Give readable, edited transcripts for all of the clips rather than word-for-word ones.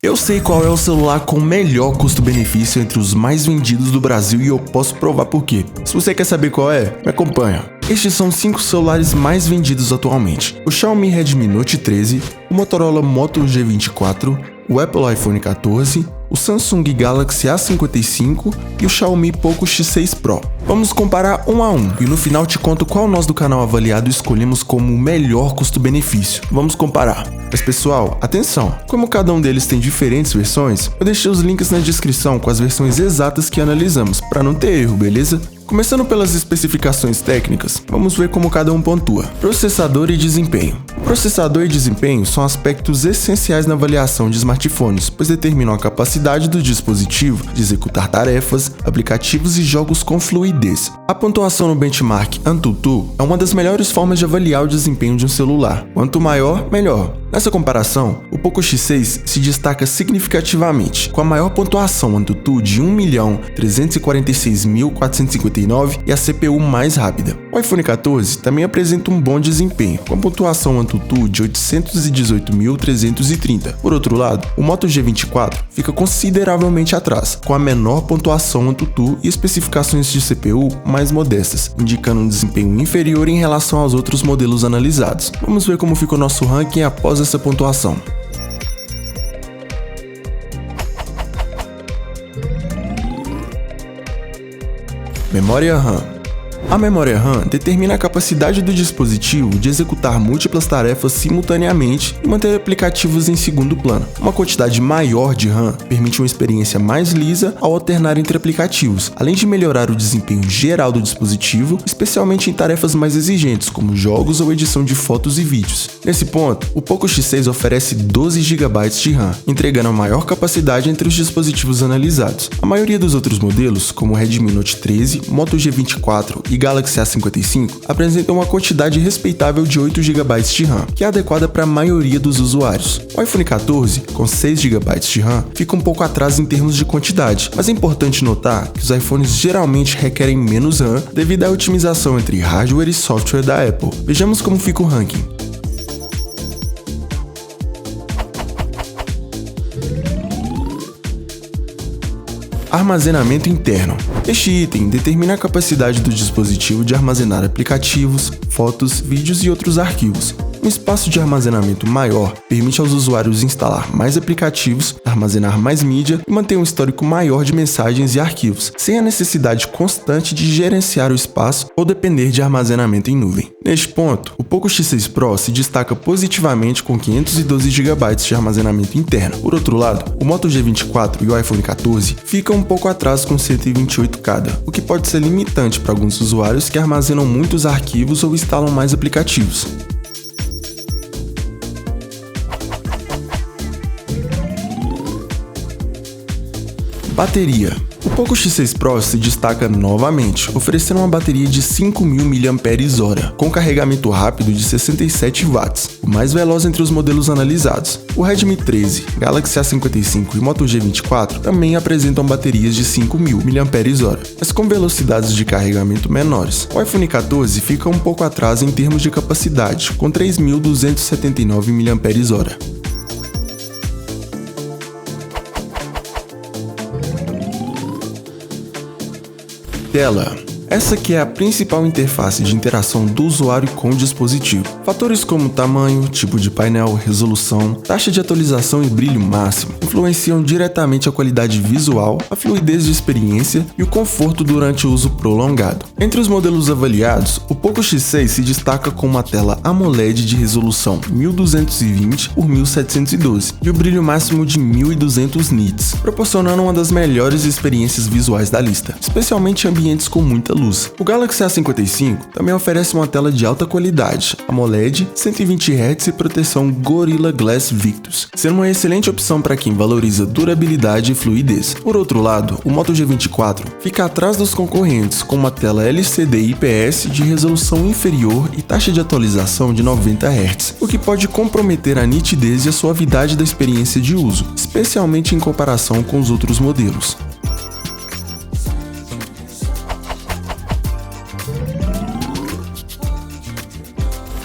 Eu sei qual é o celular com o melhor custo-benefício entre os mais vendidos do Brasil e eu posso provar por quê. Se você quer saber qual é, me acompanha. Estes são 5 celulares mais vendidos atualmente: o Xiaomi Redmi Note 13, o Motorola Moto G24, o Apple iPhone 14, o Samsung Galaxy A55 e o Xiaomi Poco X6 Pro. Vamos comparar um a um e no final te conto qual nós do canal Avaliado escolhemos como o melhor custo-benefício. Vamos comparar. Mas pessoal, atenção! Como cada um deles tem diferentes versões, eu deixei os links na descrição com as versões exatas que analisamos, para não ter erro, beleza? Começando pelas especificações técnicas, vamos ver como cada um pontua. Processador e desempenho. Processador e desempenho são aspectos essenciais na avaliação de smartphones, pois determinam a capacidade do dispositivo de executar tarefas, aplicativos e jogos com fluidez. A pontuação no benchmark AnTuTu é uma das melhores formas de avaliar o desempenho de um celular. Quanto maior, melhor. Nessa comparação, o Poco X6 se destaca significativamente, com a maior pontuação AnTuTu de 1.346.459 e a CPU mais rápida. O iPhone 14 também apresenta um bom desempenho, com a pontuação AnTuTu de 818.330. Por outro lado, o Moto G24 fica consideravelmente atrás, com a menor pontuação AnTuTu e especificações de CPU mais modestas, indicando um desempenho inferior em relação aos outros modelos analisados. Vamos ver como ficou nosso ranking após essa pontuação. Memória RAM. A memória RAM determina a capacidade do dispositivo de executar múltiplas tarefas simultaneamente e manter aplicativos em segundo plano. Uma quantidade maior de RAM permite uma experiência mais lisa ao alternar entre aplicativos, além de melhorar o desempenho geral do dispositivo, especialmente em tarefas mais exigentes, como jogos ou edição de fotos e vídeos. Nesse ponto, o Poco X6 oferece 12 GB de RAM, entregando a maior capacidade entre os dispositivos analisados. A maioria dos outros modelos, como o Redmi Note 13, Moto G24 e Galaxy A55 apresentam uma quantidade respeitável de 8 GB de RAM, que é adequada para a maioria dos usuários. O iPhone 14, com 6 GB de RAM, fica um pouco atrás em termos de quantidade, mas é importante notar que os iPhones geralmente requerem menos RAM devido à otimização entre hardware e software da Apple. Vejamos como fica o ranking. Armazenamento interno. Este item determina a capacidade do dispositivo de armazenar aplicativos, fotos, vídeos e outros arquivos. Um espaço de armazenamento maior permite aos usuários instalar mais aplicativos, armazenar mais mídia e manter um histórico maior de mensagens e arquivos, sem a necessidade constante de gerenciar o espaço ou depender de armazenamento em nuvem. Neste ponto, o Poco X6 Pro se destaca positivamente com 512 GB de armazenamento interno. Por outro lado, o Moto G24 e o iPhone 14 ficam um pouco atrás com 128 cada, o que pode ser limitante para alguns usuários que armazenam muitos arquivos ou instalam mais aplicativos. Bateria. O Poco X6 Pro se destaca novamente, oferecendo uma bateria de 5.000 mAh, com carregamento rápido de 67 watts, o mais veloz entre os modelos analisados. O Redmi 13, Galaxy A55 e Moto G24 também apresentam baterias de 5.000 mAh, mas com velocidades de carregamento menores. O iPhone 14 fica um pouco atrás em termos de capacidade, com 3.279 mAh. Tela. Essa que é a principal interface de interação do usuário com o dispositivo. Fatores como tamanho, tipo de painel, resolução, taxa de atualização e brilho máximo influenciam diretamente a qualidade visual, a fluidez de experiência e o conforto durante o uso prolongado. Entre os modelos avaliados, o Poco X6 se destaca com uma tela AMOLED de resolução 1220 por 1712 e o brilho máximo de 1200 nits, proporcionando uma das melhores experiências visuais da lista, especialmente em ambientes com muita luz. O Galaxy A55 também oferece uma tela de alta qualidade, AMOLED, 120 Hz e proteção Gorilla Glass Victus, sendo uma excelente opção para quem valoriza durabilidade e fluidez. Por outro lado, o Moto G24 fica atrás dos concorrentes com uma tela LCD IPS de resolução inferior e taxa de atualização de 90 Hz, o que pode comprometer a nitidez e a suavidade da experiência de uso, especialmente em comparação com os outros modelos.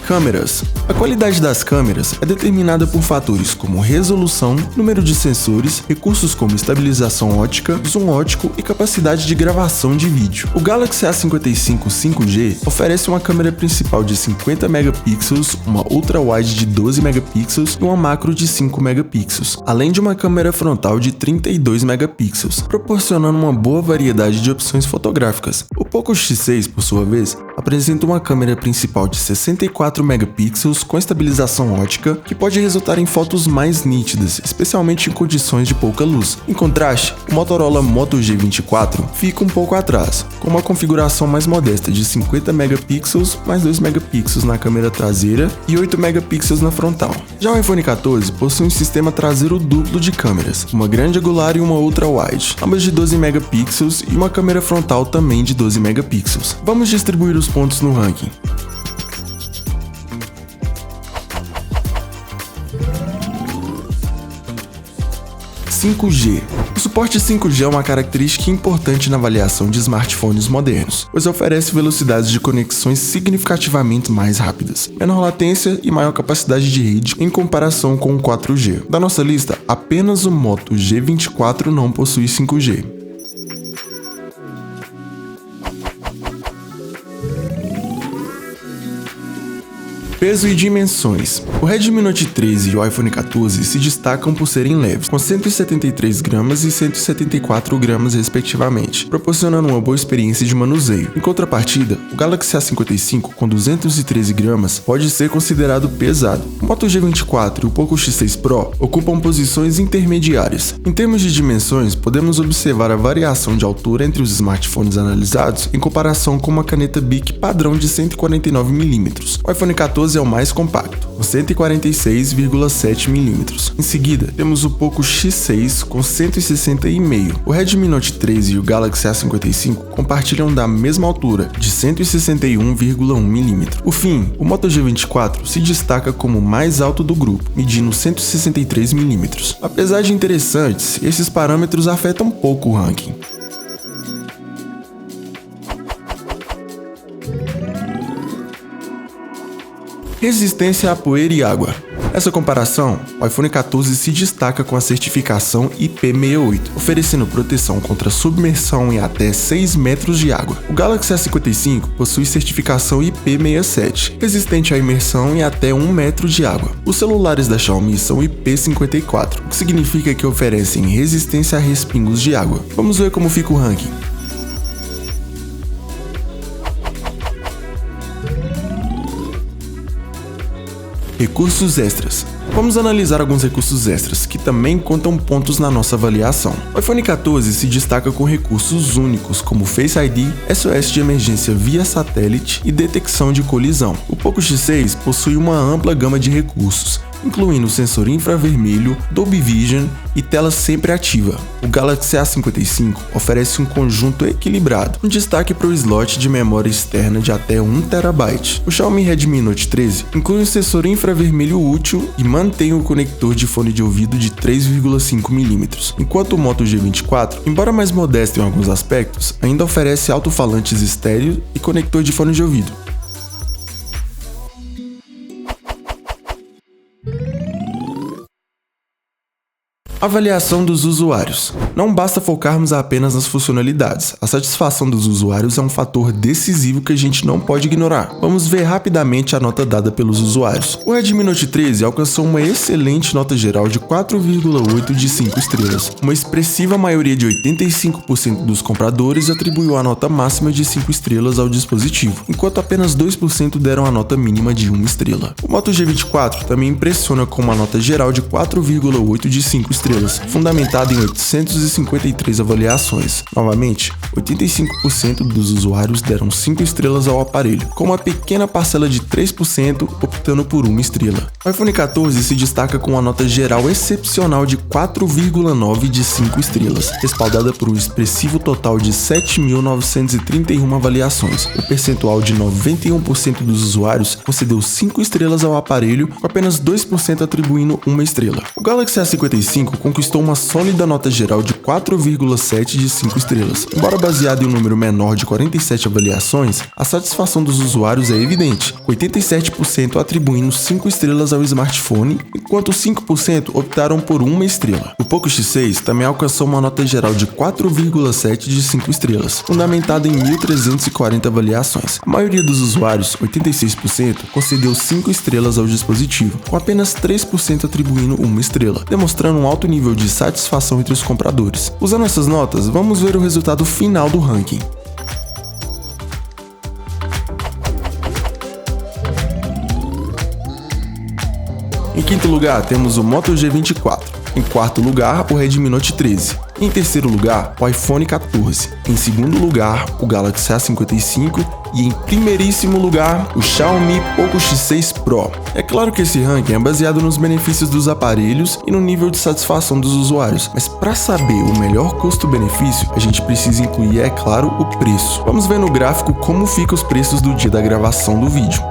Câmeras. A qualidade das câmeras é determinada por fatores como resolução, número de sensores, recursos como estabilização ótica, zoom ótico e capacidade de gravação de vídeo. O Galaxy A55 5G oferece uma câmera principal de 50 megapixels, uma ultra-wide de 12 megapixels e uma macro de 5 megapixels, além de uma câmera frontal de 32 megapixels, proporcionando uma boa variedade de opções fotográficas. O Poco X6, por sua vez, apresenta uma câmera principal de 64 megapixels com estabilização ótica, que pode resultar em fotos mais nítidas, especialmente em condições de pouca luz. Em contraste, o Motorola Moto G24 fica um pouco atrás, com uma configuração mais modesta de 50 megapixels mais 2 megapixels na câmera traseira e 8 megapixels na frontal. Já o iPhone 14 possui um sistema traseiro duplo de câmeras, uma grande angular e uma ultra-wide, ambas de 12 megapixels e uma câmera frontal também de 12 megapixels. Vamos distribuir os pontos no ranking. O suporte 5G é uma característica importante na avaliação de smartphones modernos, pois oferece velocidades de conexões significativamente mais rápidas, menor latência e maior capacidade de rede em comparação com o 4G. Da nossa lista, apenas o Moto G24 não possui 5G. Peso e dimensões. O Redmi Note 13 e o iPhone 14 se destacam por serem leves, com 173 gramas e 174 gramas respectivamente, proporcionando uma boa experiência de manuseio. Em contrapartida, o Galaxy A55 com 213 gramas pode ser considerado pesado. O Moto G24 e o Poco X6 Pro ocupam posições intermediárias. Em termos de dimensões, podemos observar a variação de altura entre os smartphones analisados em comparação com uma caneta Bic padrão de 149mm. O iPhone 14 é o mais compacto, com 146,7 mm. Em seguida, temos o Poco X6 com 160,5. O Redmi Note 13 e o Galaxy A55 compartilham da mesma altura, de 161,1 mm. Por fim, o Moto G24 se destaca como o mais alto do grupo, medindo 163 mm. Apesar de interessantes, esses parâmetros afetam pouco o ranking. Resistência a poeira e água. Nessa comparação, o iPhone 14 se destaca com a certificação IP68, oferecendo proteção contra submersão em até 6 metros de água. O Galaxy A55 possui certificação IP67, resistente à imersão em até 1 metro de água. Os celulares da Xiaomi são IP54, o que significa que oferecem resistência a respingos de água. Vamos ver como fica o ranking. Recursos extras. Vamos analisar alguns recursos extras, que também contam pontos na nossa avaliação. O iPhone 14 se destaca com recursos únicos, como Face ID, SOS de emergência via satélite e detecção de colisão. O Poco X6 possui uma ampla gama de recursos, incluindo sensor infravermelho, Dolby Vision e tela sempre ativa. O Galaxy A55 oferece um conjunto equilibrado, com destaque para o slot de memória externa de até 1 TB. O Xiaomi Redmi Note 13 inclui um sensor infravermelho útil e mantém o conector de fone de ouvido de 3,5 mm, enquanto o Moto G24, embora mais modesto em alguns aspectos, ainda oferece alto-falantes estéreo e conector de fone de ouvido. Avaliação dos usuários. Não basta focarmos apenas nas funcionalidades. A satisfação dos usuários é um fator decisivo que a gente não pode ignorar. Vamos ver rapidamente a nota dada pelos usuários. O Redmi Note 13 alcançou uma excelente nota geral de 4,8 de 5 estrelas. Uma expressiva maioria de 85% dos compradores atribuiu a nota máxima de 5 estrelas ao dispositivo, enquanto apenas 2% deram a nota mínima de 1 estrela. O Moto G24 também impressiona com uma nota geral de 4,8 de 5 estrelas, fundamentada em 853 avaliações. Novamente, 85% dos usuários deram 5 estrelas ao aparelho, com uma pequena parcela de 3% optando por 1 estrela. O iPhone 14 se destaca com uma nota geral excepcional de 4,9 de 5 estrelas, respaldada por um expressivo total de 7.931 avaliações. O percentual de 91% dos usuários concedeu 5 estrelas ao aparelho, com apenas 2% atribuindo 1 estrela. O Galaxy A55 X5 conquistou uma sólida nota geral de 4,7 de 5 estrelas. Embora baseado em um número menor de 47 avaliações, a satisfação dos usuários é evidente, com 87% atribuindo 5 estrelas ao smartphone, enquanto 5% optaram por 1 estrela. O Poco X6 também alcançou uma nota geral de 4,7 de 5 estrelas, fundamentada em 1.340 avaliações. A maioria dos usuários, 86%, concedeu 5 estrelas ao dispositivo, com apenas 3% atribuindo 1 estrela, demonstrando um alto nível de satisfação entre os compradores. Usando essas notas, vamos ver o resultado final do ranking. Em quinto lugar, temos o Moto G24. Em quarto lugar, o Redmi Note 13. Em terceiro lugar, o iPhone 14. Em segundo lugar, o Galaxy A55. E em primeiríssimo lugar, o Xiaomi Poco X6 Pro. É claro que esse ranking é baseado nos benefícios dos aparelhos e no nível de satisfação dos usuários, mas para saber o melhor custo-benefício, a gente precisa incluir, é claro, o preço. Vamos ver no gráfico como ficam os preços do dia da gravação do vídeo.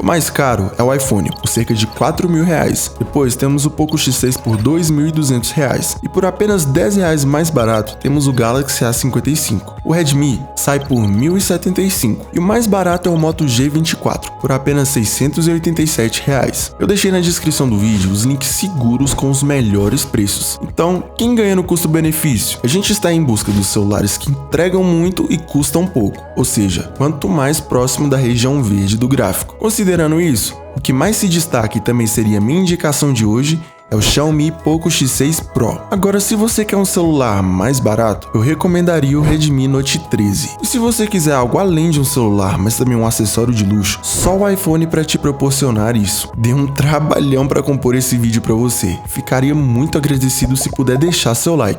O mais caro é o iPhone, por cerca de R$4.000. Depois temos o Poco X6 por R$2.200. E por apenas R$10 mais barato, temos o Galaxy A55. O Redmi sai por R$1.075. E o mais barato é o Moto G24, por apenas R$687. Eu deixei na descrição do vídeo os links seguros com os melhores preços. Então, quem ganha no custo-benefício? A gente está em busca dos celulares que entregam muito e custam pouco. Ou seja, quanto mais próximo da região verde do gráfico. Considerando isso, o que mais se destaca e também seria minha indicação de hoje é o Xiaomi Poco X6 Pro. Agora, se você quer um celular mais barato, eu recomendaria o Redmi Note 13. E se você quiser algo além de um celular, mas também um acessório de luxo, só o iPhone para te proporcionar isso. Dei um trabalhão para compor esse vídeo para você. Ficaria muito agradecido se puder deixar seu like.